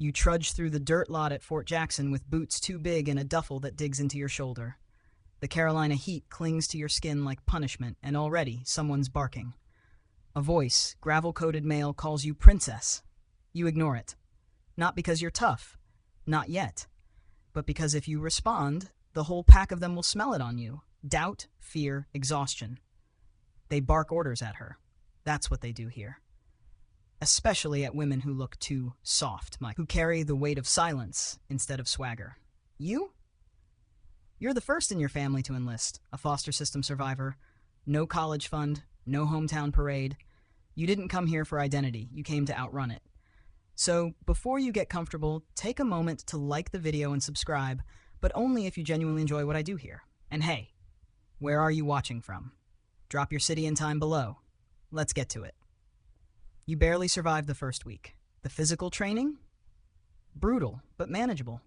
You trudge through the dirt lot at Fort Jackson with boots too big and a duffel that digs into your shoulder. The Carolina heat clings to your skin like punishment, and already someone's barking. A voice, gravel-coated male, calls you princess. You ignore it. Not because you're tough. Not yet. But because if you respond, the whole pack of them will smell it on you. Doubt, fear, exhaustion. They bark orders at her. That's what they do here. Especially at women who look too soft, Mike, who carry the weight of silence instead of swagger. You? You're the first in your family to enlist, a foster system survivor. No college fund, no hometown parade. You didn't come here for identity, you came to outrun it. So, before you get comfortable, take a moment to like the video and subscribe, but only if you genuinely enjoy what I do here. And hey, where are you watching from? Drop your city and time below. Let's get to it. You barely survived the first week. The physical training? Brutal, but manageable.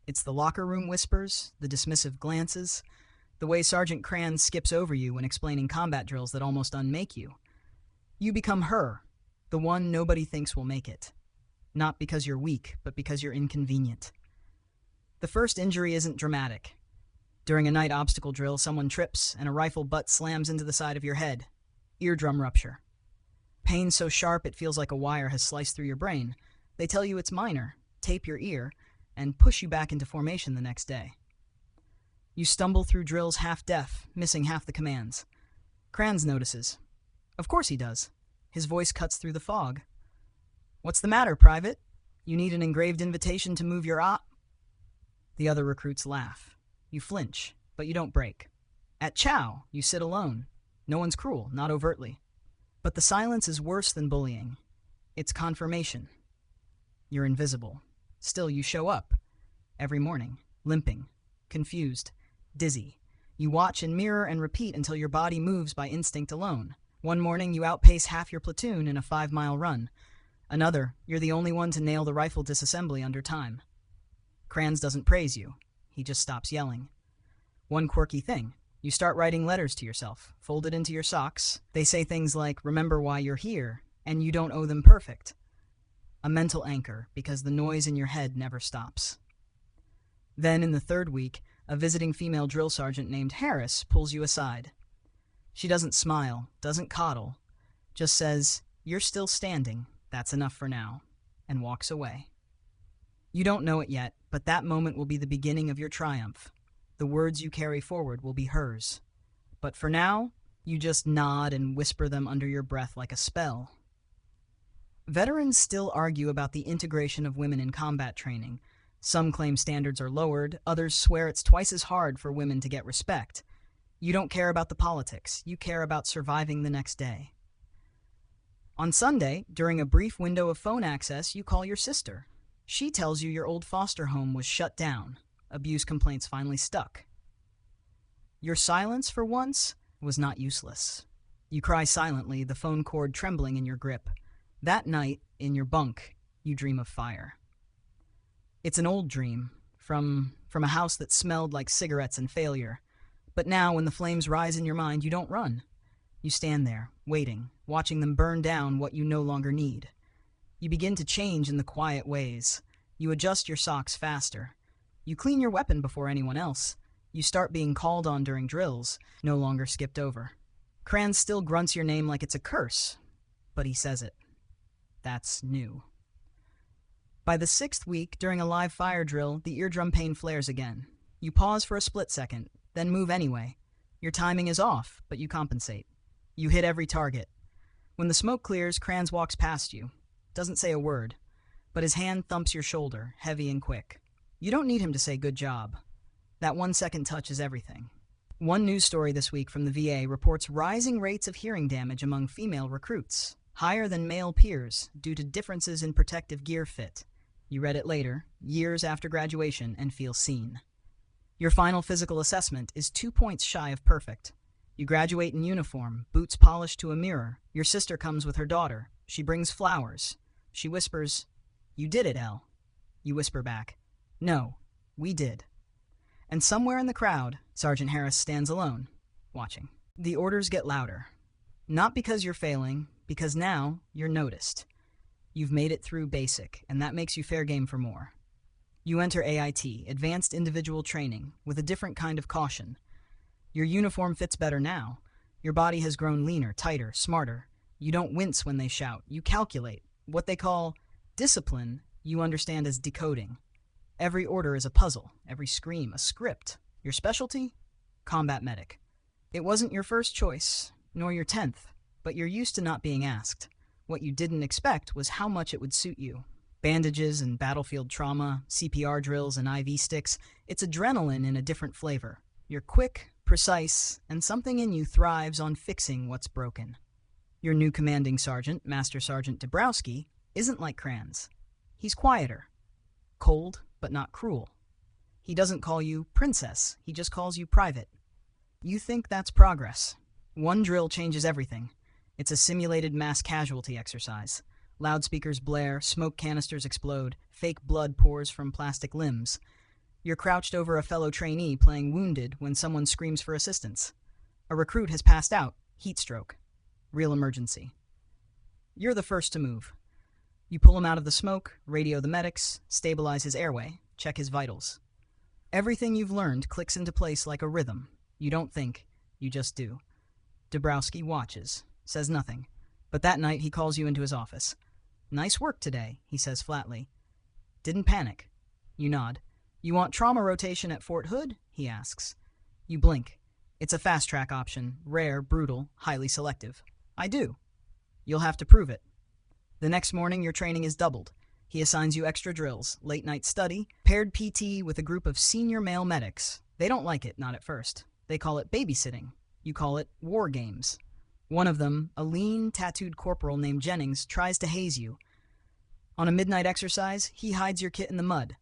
It's the locker room whispers, the dismissive glances, the way Sergeant Kranz skips over you when explaining combat drills that almost unmake you. You become her, the one nobody thinks will make it. Not because you're weak, but because you're inconvenient. The first injury isn't dramatic. During a night obstacle drill, someone trips and a rifle butt slams into the side of your head. Eardrum rupture. Pain so sharp it feels like a wire has sliced through your brain. They tell you it's minor, tape your ear, and push you back into formation the next day. You stumble through drills half-deaf, missing half the commands. Kranz notices. Of course he does. His voice cuts through the fog. What's the matter, Private? You need an engraved invitation to move your op? The other recruits laugh. You flinch, but you don't break. At chow, you sit alone. No one's cruel, not overtly. But the silence is worse than bullying. It's confirmation. You're invisible. Still, you show up. Every morning, limping, confused, dizzy. You watch and mirror and repeat until your body moves by instinct alone. One morning, you outpace half your platoon in a 5-mile run. Another, you're the only one to nail the rifle disassembly under time. Kranz doesn't praise you. He just stops yelling. One quirky thing. You start writing letters to yourself, folded into your socks. They say things like, remember why you're here, and you don't owe them perfect. A mental anchor, because the noise in your head never stops. Then, in the third week, a visiting female drill sergeant named Harris pulls you aside. She doesn't smile, doesn't coddle, just says, you're still standing, that's enough for now, and walks away. You don't know it yet, but that moment will be the beginning of your triumph. The words you carry forward will be hers. But for now, you just nod and whisper them under your breath like a spell. Veterans still argue about the integration of women in combat training. Some claim standards are lowered, others swear it's twice as hard for women to get respect. You don't care about the politics, you care about surviving the next day. On Sunday, during a brief window of phone access, you call your sister. She tells you your old foster home was shut down. Abuse complaints finally stuck. Your silence, for once, was not useless. You cry silently, the phone cord trembling in your grip. That night, in your bunk, you dream of fire. It's an old dream, from a house that smelled like cigarettes and failure. But now, when the flames rise in your mind, you don't run. You stand there, waiting, watching them burn down what you no longer need. You begin to change in the quiet ways. You adjust your socks faster. You clean your weapon before anyone else. You start being called on during drills, no longer skipped over. Kranz still grunts your name like it's a curse, but he says it. That's new. By the 6th week, during a live fire drill, the eardrum pain flares again. You pause for a split second, then move anyway. Your timing is off, but you compensate. You hit every target. When the smoke clears, Kranz walks past you. Doesn't say a word, but his hand thumps your shoulder, heavy and quick. You don't need him to say good job. That 1-second touch is everything. One news story this week from the VA reports rising rates of hearing damage among female recruits, higher than male peers, due to differences in protective gear fit. You read it later, years after graduation, and feel seen. Your final physical assessment is 2 points shy of perfect. You graduate in uniform, boots polished to a mirror. Your sister comes with her daughter. She brings flowers. She whispers, "You did it, Elle." You whisper back, "No, we did." And somewhere in the crowd, Sergeant Harris stands alone, watching. The orders get louder. Not because you're failing, because now you're noticed. You've made it through basic, and that makes you fair game for more. You enter AIT, Advanced Individual Training, with a different kind of caution. Your uniform fits better now. Your body has grown leaner, tighter, smarter. You don't wince when they shout. You calculate. What they call discipline, you understand as decoding. Every order is a puzzle, every scream a script. Your specialty? Combat medic. It wasn't your first choice, nor your 10th, but you're used to not being asked. What you didn't expect was how much it would suit you. Bandages and battlefield trauma, CPR drills and IV sticks, it's adrenaline in a different flavor. You're quick, precise, and something in you thrives on fixing what's broken. Your new commanding sergeant, Master Sergeant Dabrowski, isn't like Kranz. He's quieter. Cold, but not cruel. He doesn't call you princess, he just calls you private. You think that's progress. One drill changes everything. It's a simulated mass casualty exercise. Loudspeakers blare, smoke canisters explode, fake blood pours from plastic limbs. You're crouched over a fellow trainee playing wounded when someone screams for assistance. A recruit has passed out, heat stroke. Real emergency. You're the first to move. You pull him out of the smoke, radio the medics, stabilize his airway, check his vitals. Everything you've learned clicks into place like a rhythm. You don't think, you just do. Dabrowski watches, says nothing. But that night he calls you into his office. "Nice work today," he says flatly. "Didn't panic." You nod. "You want trauma rotation at Fort Hood?" he asks. You blink. It's a fast-track option, rare, brutal, highly selective. "I do." "You'll have to prove it." The next morning your training is doubled. He assigns you extra drills, late-night study, paired PT with a group of senior male medics. They don't like it, not at first. They call it babysitting. You call it war games. One of them, a lean, tattooed corporal named Jennings, tries to haze you. On a midnight exercise, he hides your kit in the mud.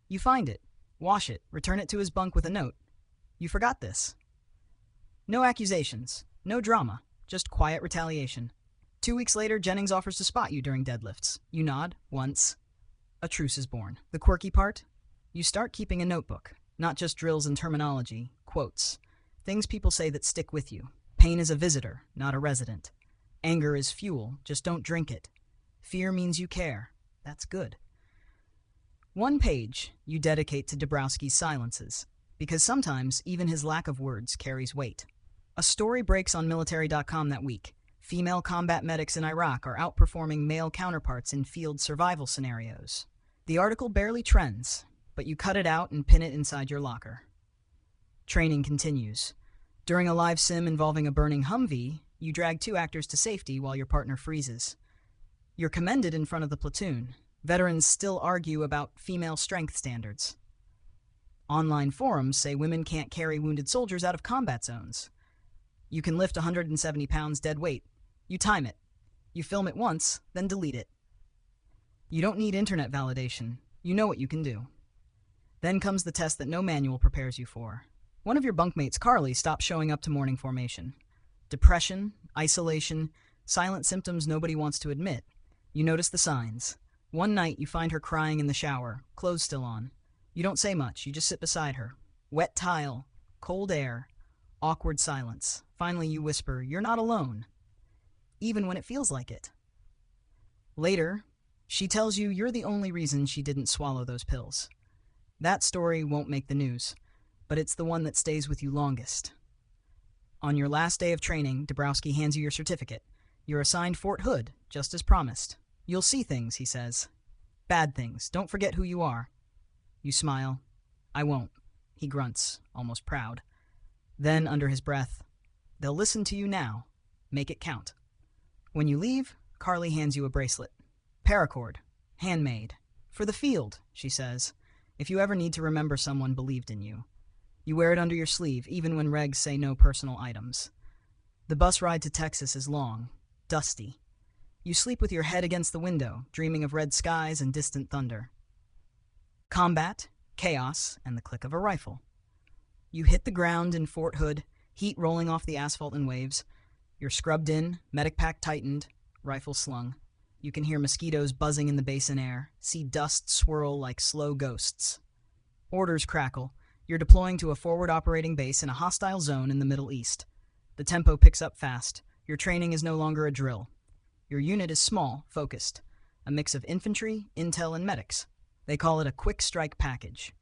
You find it, wash it, return it to his bunk with a note. You forgot this. No accusations, no drama, just quiet retaliation. 2 weeks later, Jennings offers to spot you during deadlifts. You nod, once. A truce is born. The quirky part? You start keeping a notebook. Not just drills and terminology, quotes. Things people say that stick with you. Pain is a visitor, not a resident. Anger is fuel, just don't drink it. Fear means you care. That's good. 1 page you dedicate to Dabrowski's silences, because sometimes even his lack of words carries weight. A story breaks on military.com that week. Female combat medics in Iraq are outperforming male counterparts in field survival scenarios. The article barely trends, but you cut it out and pin it inside your locker. Training continues. During a live sim involving a burning Humvee, you drag 2 actors to safety while your partner freezes. You're commended in front of the platoon. Veterans still argue about female strength standards. Online forums say women can't carry wounded soldiers out of combat zones. You can lift 170 pounds dead weight. You time it. You film it once, then delete it. You don't need internet validation. You know what you can do. Then comes the test that no manual prepares you for. One of your bunkmates, Carly, stops showing up to morning formation. Depression, isolation, silent symptoms nobody wants to admit. You notice the signs. One night you find her crying in the shower, clothes still on. You don't say much, you just sit beside her. Wet tile, cold air, awkward silence. Finally you whisper, "You're not alone," even when it feels like it. Later, she tells you you're the only reason she didn't swallow those pills. That story won't make the news, but it's the one that stays with you longest. On your last day of training, Dabrowski hands you your certificate. You're assigned Fort Hood, just as promised. "You'll see things," he says. "Bad things. Don't forget who you are." You smile. "I won't," he grunts, almost proud. Then, under his breath, "They'll listen to you now. Make it count." When you leave, Carly hands you a bracelet. Paracord. Handmade. "For the field," she says. "If you ever need to remember someone believed in you." You wear it under your sleeve, even when regs say no personal items. The bus ride to Texas is long, dusty. You sleep with your head against the window, dreaming of red skies and distant thunder. Combat, chaos, and the click of a rifle. You hit the ground in Fort Hood, heat rolling off the asphalt in waves. You're scrubbed in, medic pack tightened, rifle slung. You can hear mosquitoes buzzing in the basin air, see dust swirl like slow ghosts. Orders crackle. You're deploying to a forward operating base in a hostile zone in the Middle East. The tempo picks up fast. Your training is no longer a drill. Your unit is small, focused. a mix of infantry, intel, and medics. They call it a quick strike package.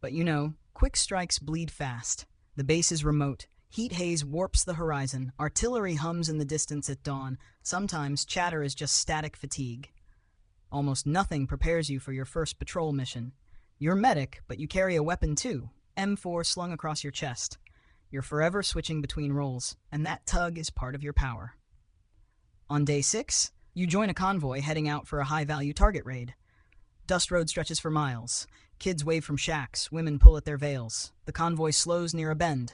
But you know, quick strikes bleed fast. The base is remote. Heat haze warps the horizon. Artillery hums in the distance at dawn. Sometimes chatter is just static fatigue. Almost nothing prepares you for your first patrol mission. You're medic, but you carry a weapon too. M4 slung across your chest. You're forever switching between roles, and that tug is part of your power. On day 6, you join a convoy heading out for a high-value target raid. Dust road stretches for miles. Kids wave from shacks, women pull at their veils. The convoy slows near a bend.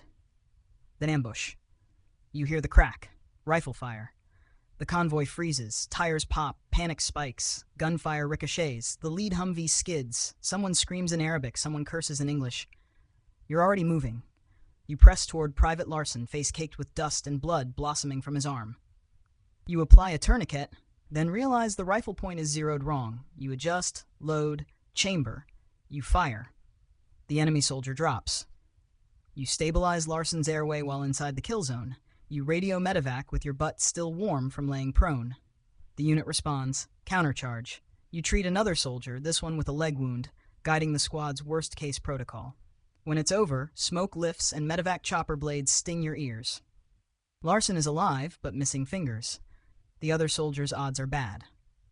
Then ambush. You hear the crack. Rifle fire. The convoy freezes. Tires pop. Panic spikes. Gunfire ricochets. The lead Humvee skids. Someone screams in Arabic. Someone curses in English. You're already moving. You press toward Private Larson, face caked with dust and blood blossoming from his arm. You apply a tourniquet, then realize the rifle point is zeroed wrong. You adjust, load, chamber. You fire. The enemy soldier drops. You stabilize Larson's airway while inside the kill zone. You radio medevac with your butt still warm from laying prone. The unit responds. Countercharge. You treat another soldier, this one with a leg wound, guiding the squad's worst-case protocol. When it's over, smoke lifts and medevac chopper blades sting your ears. Larson is alive, but missing fingers. The other soldiers' odds are bad,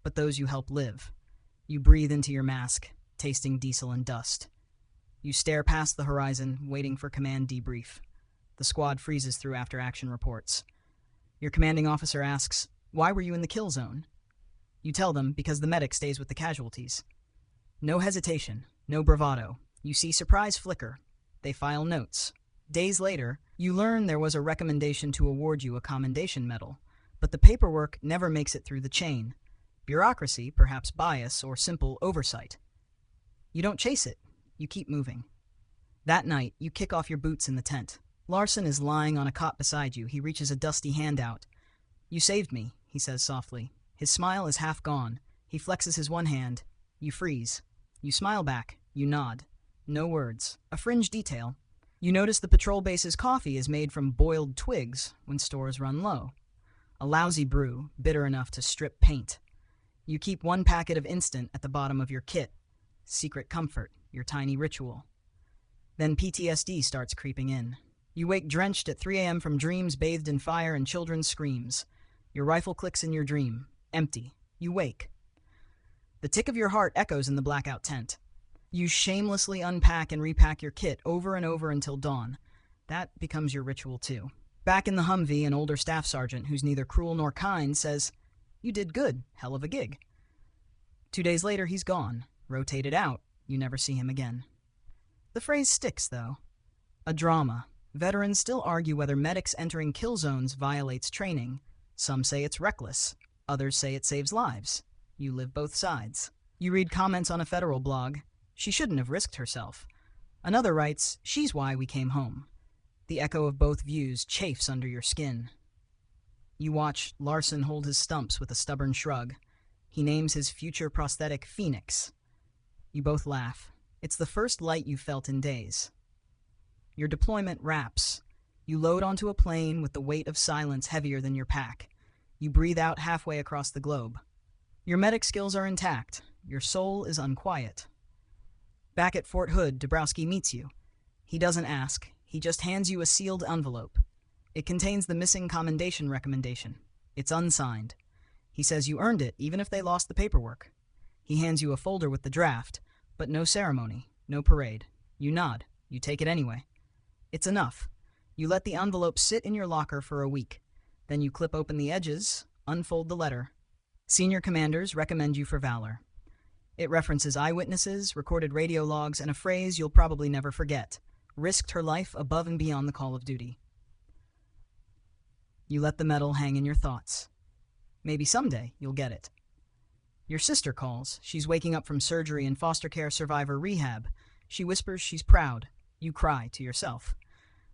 but those you help live. You breathe into your mask, tasting diesel and dust. You stare past the horizon, waiting for command debrief. The squad freezes through after-action reports. Your commanding officer asks, "Why were you in the kill zone?" You tell them, because the medic stays with the casualties. No hesitation, no bravado. You see surprise flicker. They file notes. Days later, you learn there was a recommendation to award you a commendation medal, but the paperwork never makes it through the chain. Bureaucracy, perhaps bias, or simple oversight. You don't chase it. You keep moving. That night, you kick off your boots in the tent. Larson is lying on a cot beside you. He reaches a dusty hand out. "You saved me," he says softly. His smile is half gone. He flexes his one hand. You freeze. You smile back. You nod. No words. A fringe detail. You notice the patrol base's coffee is made from boiled twigs when stores run low. A lousy brew, bitter enough to strip paint. You keep one packet of instant at the bottom of your kit. Secret comfort, your tiny ritual. Then PTSD starts creeping in. You wake drenched at 3 a.m. from dreams bathed in fire and children's screams. Your rifle clicks in your dream. Empty. You wake. The tick of your heart echoes in the blackout tent. You shamelessly unpack and repack your kit over and over until dawn. That becomes your ritual too. Back in the Humvee, an older staff sergeant who's neither cruel nor kind says, "You did good. Hell of a gig." 2 days later, he's gone. Rotated out. You never see him again. The phrase sticks, though. A drama. Veterans still argue whether medics entering kill zones violates training. Some say it's reckless. Others say it saves lives. You live both sides. You read comments on a federal blog. "She shouldn't have risked herself." Another writes, "She's why we came home." The echo of both views chafes under your skin. You watch Larson hold his stumps with a stubborn shrug. He names his future prosthetic Phoenix. You both laugh. It's the first light you've felt in days. Your deployment wraps. You load onto a plane with the weight of silence heavier than your pack. You breathe out halfway across the globe. Your medic skills are intact. Your soul is unquiet. Back at Fort Hood, Dabrowski meets you. He doesn't ask. He just hands you a sealed envelope. It contains the missing commendation recommendation. It's unsigned. He says you earned it, even if they lost the paperwork. He hands you a folder with the draft, but no ceremony, no parade. You nod. You take it anyway. It's enough. You let the envelope sit in your locker for a week. Then you clip open the edges, unfold the letter. Senior commanders recommend you for valor. It references eyewitnesses, recorded radio logs, and a phrase you'll probably never forget. Risked her life above and beyond the call of duty. You let the medal hang in your thoughts. Maybe someday you'll get it. Your sister calls. She's waking up from surgery in foster care survivor rehab. She whispers she's proud. You cry to yourself.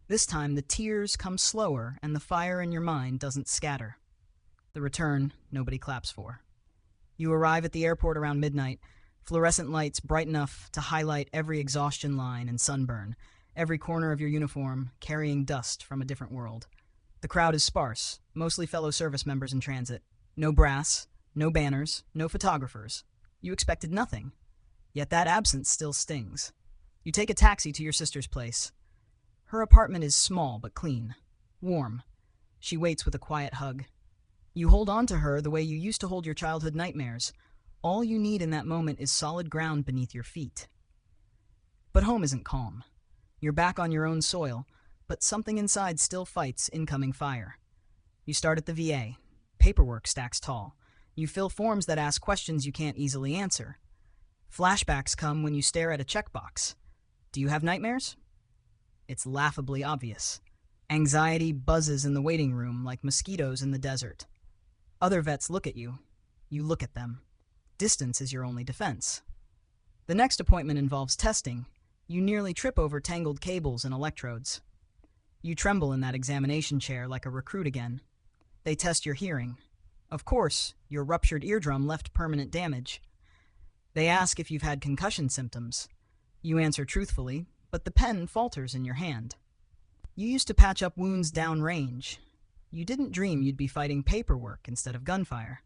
This time the tears come slower and the fire in your mind doesn't scatter. The return nobody claps for. You arrive at the airport around midnight. Fluorescent lights bright enough to highlight every exhaustion line and sunburn, every corner of your uniform carrying dust from a different world. The crowd is sparse, mostly fellow service members in transit. No brass, No banners, no photographers. You expected nothing. Yet that absence still stings. You take a taxi to your sister's place. Her apartment is small but clean, warm. She waits with a quiet hug. You hold on to her the way you used to hold your childhood nightmares. All you need in that moment is solid ground beneath your feet. But home isn't calm. You're back on your own soil, but something inside still fights incoming fire. You start at the VA. Paperwork stacks tall. You fill forms that ask questions you can't easily answer. Flashbacks come when you stare at a checkbox. Do you have nightmares? It's laughably obvious. Anxiety buzzes in the waiting room like mosquitoes in the desert. Other vets look at you. You look at them. Distance is your only defense. The next appointment involves testing. You nearly trip over tangled cables and electrodes. You tremble in that examination chair like a recruit again. They test your hearing. Of course, your ruptured eardrum left permanent damage. They ask if you've had concussion symptoms. You answer truthfully, but the pen falters in your hand. You used to patch up wounds downrange. You didn't dream you'd be fighting paperwork instead of gunfire.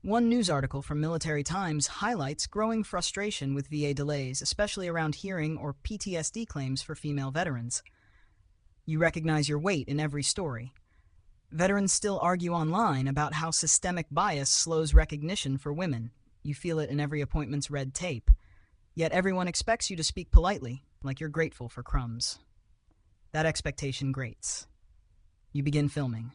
One news article from Military Times highlights growing frustration with VA delays, especially around hearing or PTSD claims for female veterans. You recognize your weight in every story. Veterans still argue online about how systemic bias slows recognition for women. You feel it in every appointment's red tape. Yet everyone expects you to speak politely, like you're grateful for crumbs. That expectation grates. You begin filming.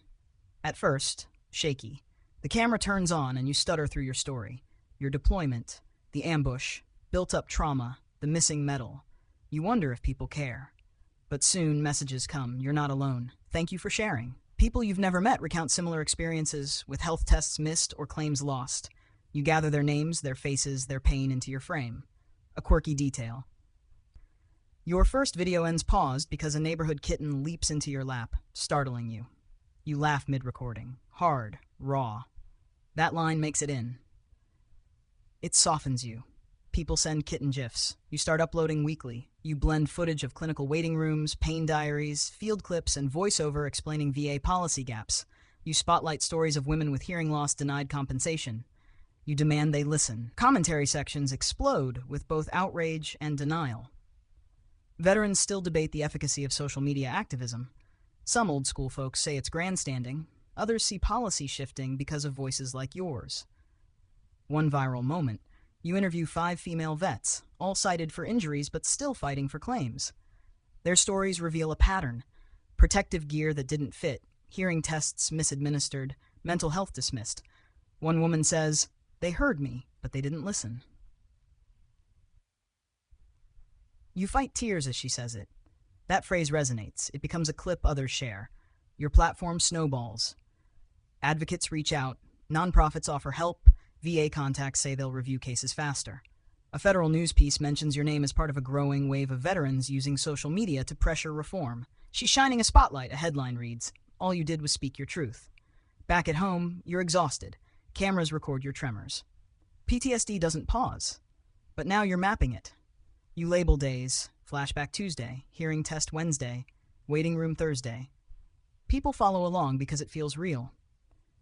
At first, shaky. The camera turns on and you stutter through your story. Your deployment, the ambush, built-up trauma, the missing medal. You wonder if people care. But soon messages come. You're not alone. Thank you for sharing. People you've never met recount similar experiences with health tests missed or claims lost. You gather their names, their faces, their pain into your frame. A quirky detail. Your first video ends paused because a neighborhood kitten leaps into your lap, startling you. You laugh mid-recording. Hard, raw. That line makes it in. It softens you. People send kitten GIFs. You start uploading weekly. You blend footage of clinical waiting rooms, pain diaries, field clips, and voiceover explaining VA policy gaps. You spotlight stories of women with hearing loss denied compensation. You demand they listen. Commentary sections explode with both outrage and denial. Veterans still debate the efficacy of social media activism. Some old-school folks say it's grandstanding. Others see policy shifting because of voices like yours. One viral moment. You interview 5 female vets, all cited for injuries but still fighting for claims. Their stories reveal a pattern. Protective gear that didn't fit, hearing tests misadministered, mental health dismissed. One woman says, "They heard me, but they didn't listen." You fight tears as she says it. That phrase resonates. It becomes a clip others share. Your platform snowballs. Advocates reach out. Nonprofits offer help. VA contacts say they'll review cases faster. A federal news piece mentions your name as part of a growing wave of veterans using social media to pressure reform. "She's shining a spotlight," a headline reads. All you did was speak your truth. Back at home, you're exhausted. Cameras record your tremors. PTSD doesn't pause. But now you're mapping it. You label days, flashback Tuesday, hearing test Wednesday, waiting room Thursday. People follow along because it feels real.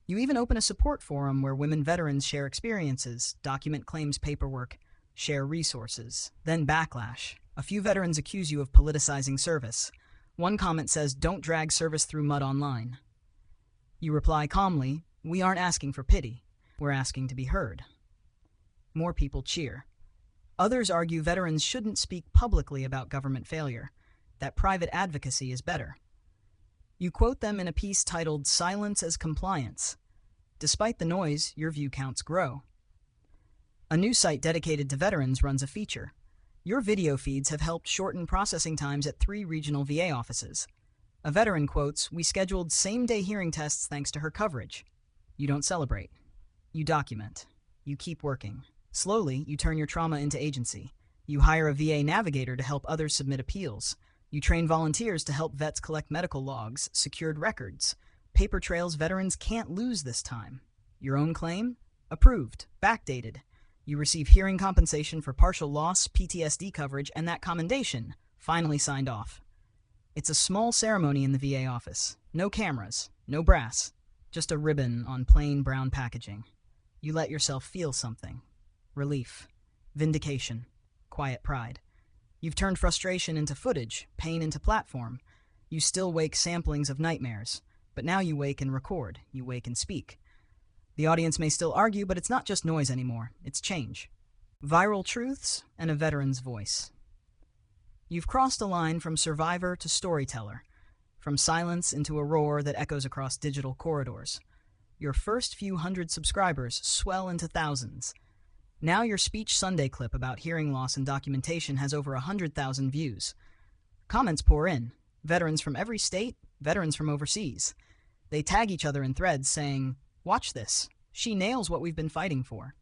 You even open a support forum where women veterans share experiences, document claims paperwork, share resources. Then backlash. A few veterans accuse you of politicizing service. One comment says, "Don't drag service through mud online." You reply calmly, "We aren't asking for pity. We're asking to be heard." More people cheer. Others argue veterans shouldn't speak publicly about government failure, that private advocacy is better. You quote them in a piece titled "Silence as Compliance." Despite the noise, your view counts grow. A news site dedicated to veterans runs a feature. Your video feeds have helped shorten processing times at 3 regional VA offices. A veteran quotes, "We scheduled same-day hearing tests thanks to her coverage." You don't celebrate. You document. You keep working. Slowly, you turn your trauma into agency. You hire a VA navigator to help others submit appeals. You train volunteers to help vets collect medical logs, secured records, paper trails veterans can't lose this time. Your own claim? Approved. Backdated. You receive hearing compensation for partial loss, PTSD coverage, and that commendation, finally signed off. It's a small ceremony in the VA office. No cameras, no brass, just a ribbon on plain brown packaging. You let yourself feel something. Relief, vindication, quiet pride. You've turned frustration into footage, pain into platform. You still wake samplings of nightmares, but now you wake and record, you wake and speak. The audience may still argue, but it's not just noise anymore, it's change. Viral truths and a veteran's voice. You've crossed a line from survivor to storyteller, from silence into a roar that echoes across digital corridors. Your first few hundred subscribers swell into thousands. Now your Speech Sunday clip about hearing loss and documentation has over 100,000 views. Comments pour in. Veterans from every state, veterans from overseas. They tag each other in threads saying, "Watch this. She nails what we've been fighting for."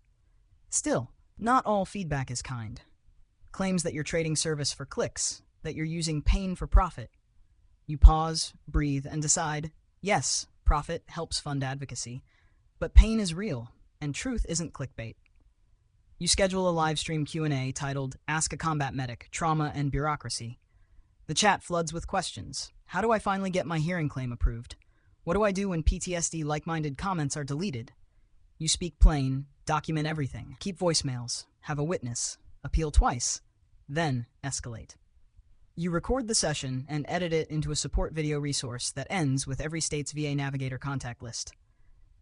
Still, not all feedback is kind. Claims that you're trading service for clicks, that you're using pain for profit. You pause, breathe, and decide, yes, profit helps fund advocacy, but pain is real, and truth isn't clickbait. You schedule a live stream Q&A titled Ask a Combat Medic, Trauma and Bureaucracy. The chat floods with questions. How do I finally get my hearing claim approved? What do I do when PTSD like-minded comments are deleted? You speak plain, document everything, keep voicemails, have a witness, appeal twice, then escalate. You record the session and edit it into a support video resource that ends with every state's VA Navigator contact list.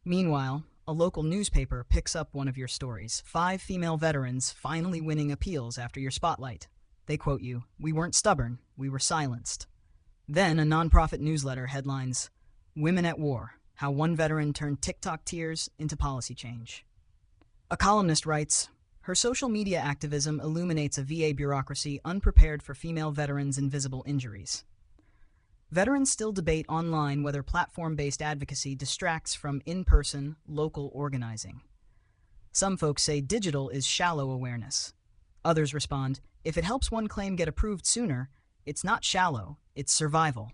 Meanwhile, a local newspaper picks up one of your stories. 5 female veterans finally winning appeals after your spotlight. They quote you, "We weren't stubborn, we were silenced." Then a nonprofit newsletter headlines, "Women at War, How One Veteran Turned TikTok Tears into Policy Change." A columnist writes, her social media activism illuminates a VA bureaucracy unprepared for female veterans' invisible injuries. Veterans still debate online whether platform-based advocacy distracts from in-person, local organizing. Some folks say digital is shallow awareness. Others respond, if it helps one claim get approved sooner, it's not shallow, it's survival.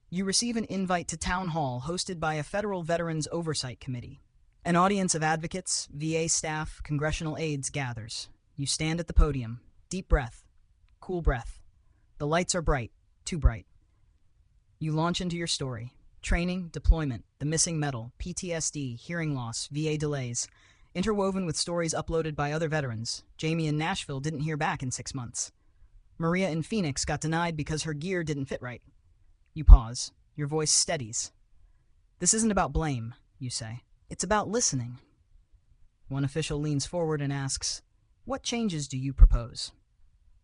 You receive an invite to town hall hosted by a federal Veterans Oversight Committee. An audience of advocates, VA staff, congressional aides gathers. You stand at the podium. Deep breath. Cool breath. The lights are bright, too bright. You launch into your story. Training, deployment, the missing medal, PTSD, hearing loss, VA delays, interwoven with stories uploaded by other veterans. Jamie in Nashville didn't hear back in 6 months. Maria in Phoenix got denied because her gear didn't fit right. You pause. Your voice steadies. This isn't about blame, you say. It's about listening. One official leans forward and asks, what changes do you propose?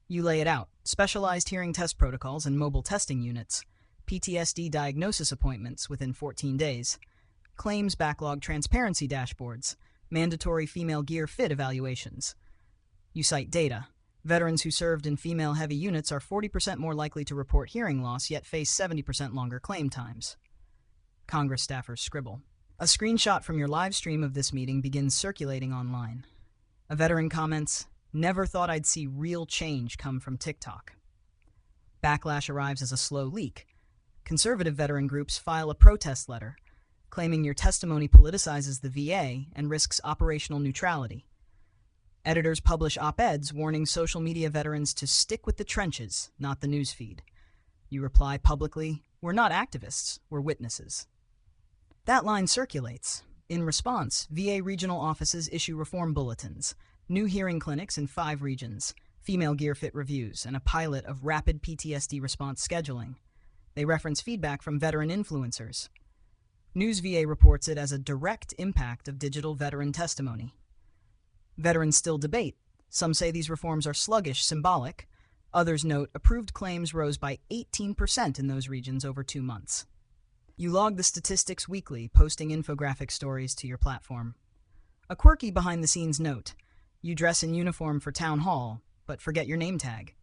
You lay it out. Specialized hearing test protocols and mobile testing units. PTSD diagnosis appointments within 14 days, claims backlog transparency dashboards, mandatory female gear fit evaluations. You cite data. Veterans who served in female-heavy units are 40% more likely to report hearing loss, yet face 70% longer claim times. Congress staffers scribble. A screenshot from your live stream of this meeting begins circulating online. A veteran comments, "Never thought I'd see real change come from TikTok." Backlash arrives as a slow leak. Conservative veteran groups file a protest letter, claiming your testimony politicizes the VA and risks operational neutrality. Editors publish op-eds warning social media veterans to stick with the trenches, not the newsfeed. You reply publicly, "We're not activists, we're witnesses." That line circulates. In response, VA regional offices issue reform bulletins, new hearing clinics in 5 regions, female gear fit reviews, and a pilot of rapid PTSD response scheduling. They reference feedback from veteran influencers. News VA reports it as a direct impact of digital veteran testimony. Veterans still debate. Some say these reforms are sluggish, symbolic. Others note approved claims rose by 18% in those regions over 2 months. You log the statistics weekly, posting infographic stories to your platform. A quirky behind-the-scenes note. You dress in uniform for town hall, but forget your name tag.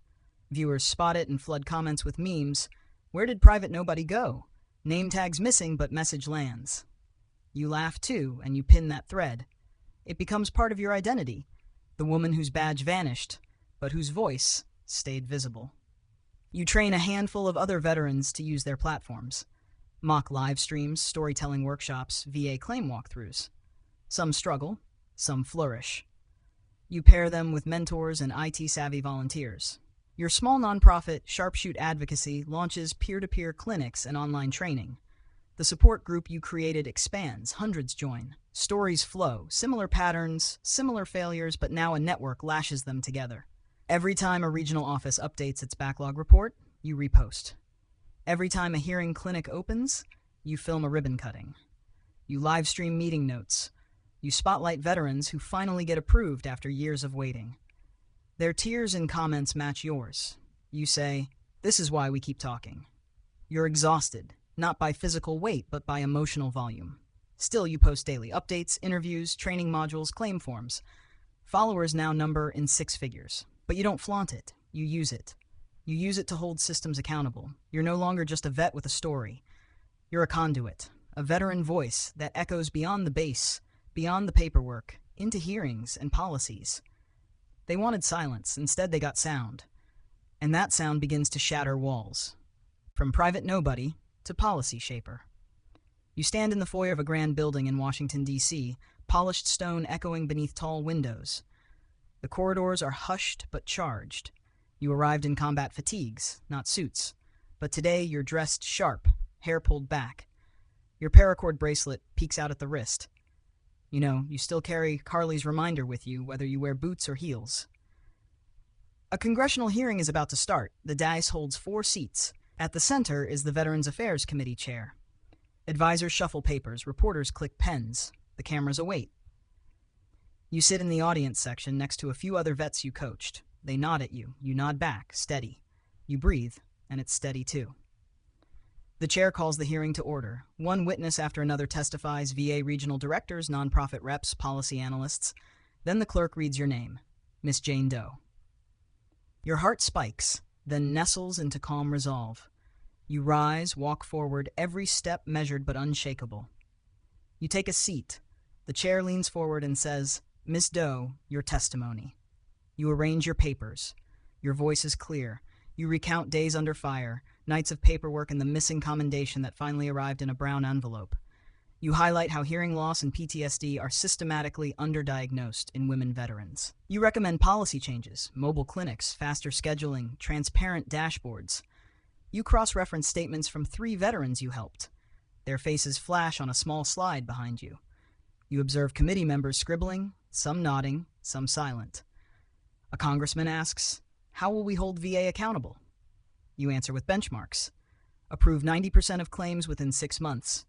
Viewers spot it and flood comments with memes. Where did Private Nobody go? Name tag's missing, but message lands. You laugh too, and you pin that thread. It becomes part of your identity. The woman whose badge vanished, but whose voice stayed visible. You train a handful of other veterans to use their platforms. Mock live streams, storytelling workshops, VA claim walkthroughs. Some struggle, some flourish. You pair them with mentors and IT-savvy volunteers. Your small nonprofit, Sharpshoot Advocacy, launches peer-to-peer clinics and online training. The support group you created expands, hundreds join. Stories flow, similar patterns, similar failures, but now a network lashes them together. Every time a regional office updates its backlog report, you repost. Every time a hearing clinic opens, you film a ribbon cutting. You live stream meeting notes. You spotlight veterans who finally get approved after years of waiting. Their tears and comments match yours. You say, "This is why we keep talking." You're exhausted, not by physical weight, but by emotional volume. Still, you post daily updates, interviews, training modules, claim forms. Followers now number in 6 figures. But you don't flaunt it. You use it. You use it to hold systems accountable. You're no longer just a vet with a story. You're a conduit, a veteran voice that echoes beyond the base, beyond the paperwork, into hearings and policies. They wanted silence. Instead, they got sound. And that sound begins to shatter walls. From private nobody to policy shaper. You stand in the foyer of a grand building in Washington, D.C., polished stone echoing beneath tall windows. The corridors are hushed but charged. You arrived in combat fatigues, not suits. But today you're dressed sharp, hair pulled back. Your paracord bracelet peeks out at the wrist. You know, you still carry Carly's reminder with you, whether you wear boots or heels. A congressional hearing is about to start. The dais holds 4 seats. At the center is the Veterans Affairs Committee chair. Advisors shuffle papers, reporters click pens. The cameras await. You sit in the audience section next to a few other vets you coached. They nod at you. You nod back, steady. You breathe, and it's steady too. The chair calls the hearing to order. One witness after another testifies, VA regional directors, nonprofit reps, policy analysts. Then the clerk reads your name, Miss Jane Doe. Your heart spikes, then nestles into calm resolve. You rise, walk forward, every step measured but unshakable. You take a seat. The chair leans forward and says, "Miss Doe, your testimony." You arrange your papers. Your voice is clear. You recount days under fire, nights of paperwork, and the missing commendation that finally arrived in a brown envelope. You highlight how hearing loss and PTSD are systematically underdiagnosed in women veterans. You recommend policy changes, mobile clinics, faster scheduling, transparent dashboards. You cross-reference statements from 3 veterans you helped. Their faces flash on a small slide behind you. You observe committee members scribbling, some nodding, some silent. A congressman asks, "How will we hold VA accountable?" You answer with benchmarks. Approve 90% of claims within 6 months.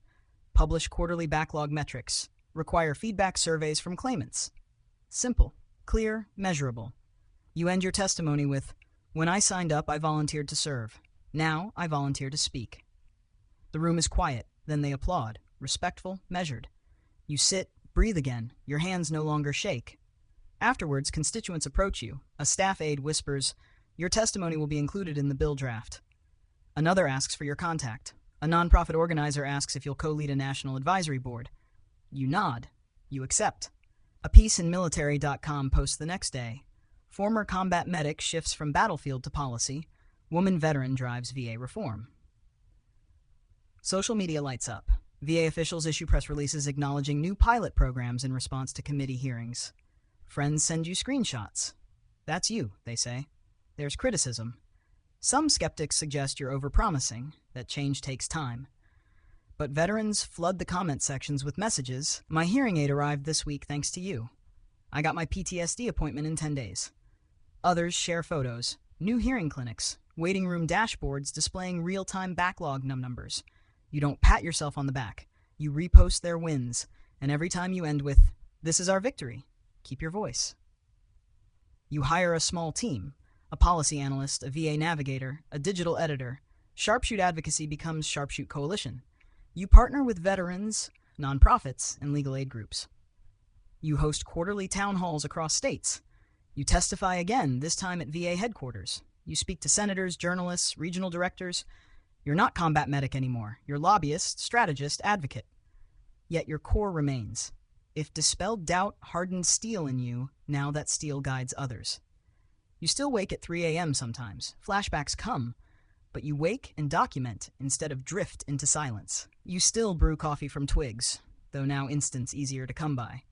Publish quarterly backlog metrics. Require feedback surveys from claimants. Simple, clear, measurable. You end your testimony with, "When I signed up, I volunteered to serve. Now I volunteer to speak." The room is quiet. Then they applaud, respectful, measured. You sit, breathe again. Your hands no longer shake. Afterwards, constituents approach you. A staff aide whispers, "Your testimony will be included in the bill draft." Another asks for your contact. A nonprofit organizer asks if you'll co-lead a national advisory board. You nod. You accept. A piece in military.com posts the next day. Former combat medic shifts from battlefield to policy. Woman veteran drives VA reform. Social media lights up. VA officials issue press releases acknowledging new pilot programs in response to committee hearings. Friends send you screenshots. "That's you," they say. There's criticism. Some skeptics suggest you're overpromising, that change takes time. But veterans flood the comment sections with messages. "My hearing aid arrived this week thanks to you. I got my PTSD appointment in 10 days. Others share photos. New hearing clinics. Waiting room dashboards displaying real-time backlog numbers. You don't pat yourself on the back. You repost their wins. And every time you end with, "This is our victory." Keep your voice. You hire a small team. A policy analyst, a VA navigator, a digital editor. Sharpshoot Advocacy becomes Sharpshoot Coalition. You partner with veterans, nonprofits, and legal aid groups. You host quarterly town halls across states. You testify again, this time at VA headquarters. You speak to senators, journalists, regional directors. You're not combat medic anymore. You're lobbyist, strategist, advocate. Yet your core remains. If dispelled doubt hardened steel in you, now that steel guides others. You still wake at 3 a.m. sometimes. Flashbacks come. But you wake and document instead of drift into silence. You still brew coffee from twigs, though now instants easier to come by.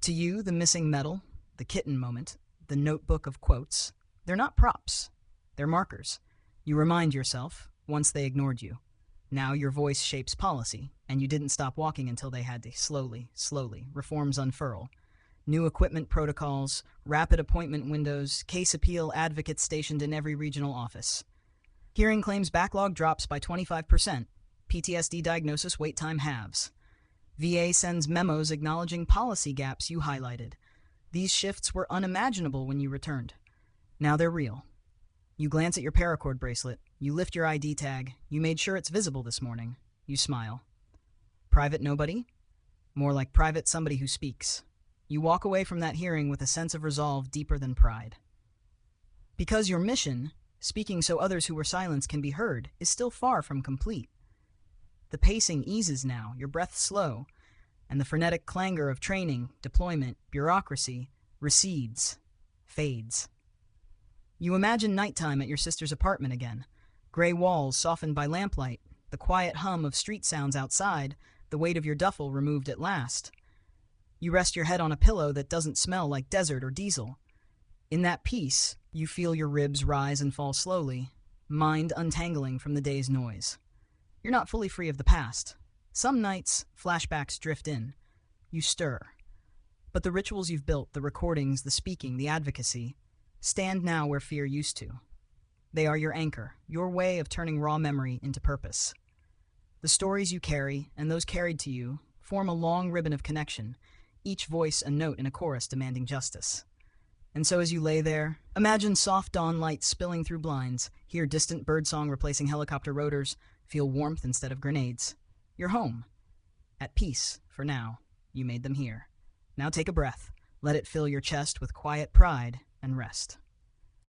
To you, the missing medal, the kitten moment, the notebook of quotes, they're not props. They're markers. You remind yourself, once they ignored you. Now your voice shapes policy, and you didn't stop walking until they had to slowly, reforms unfurl. New equipment protocols, rapid appointment windows, case appeal advocates stationed in every regional office. Hearing claims backlog drops by 25%. PTSD diagnosis wait time halves. VA sends memos acknowledging policy gaps you highlighted. These shifts were unimaginable when you returned. Now they're real. You glance at your paracord bracelet, you lift your ID tag, you made sure it's visible this morning. You smile. Private nobody? More like private somebody who speaks. You walk away from that hearing with a sense of resolve deeper than pride. Because your mission, speaking so others who were silenced can be heard, is still far from complete. The pacing eases now, your breath slow, and the frenetic clangor of training, deployment, bureaucracy recedes, fades. You imagine nighttime at your sister's apartment again. Gray walls softened by lamplight, the quiet hum of street sounds outside, the weight of your duffel removed at last. You rest your head on a pillow that doesn't smell like desert or diesel. In that peace, you feel your ribs rise and fall slowly, mind untangling from the day's noise. You're not fully free of the past. Some nights, flashbacks drift in. You stir. But the rituals you've built, the recordings, the speaking, the advocacy, stand now where fear used to. They are your anchor, your way of turning raw memory into purpose. The stories you carry, and those carried to you, form a long ribbon of connection, each voice a note in a chorus demanding justice. And so as you lay there, imagine soft dawn light spilling through blinds, hear distant birdsong replacing helicopter rotors, feel warmth instead of grenades. You're home. At peace, for now. You made them here. Now take a breath. Let it fill your chest with quiet pride and rest.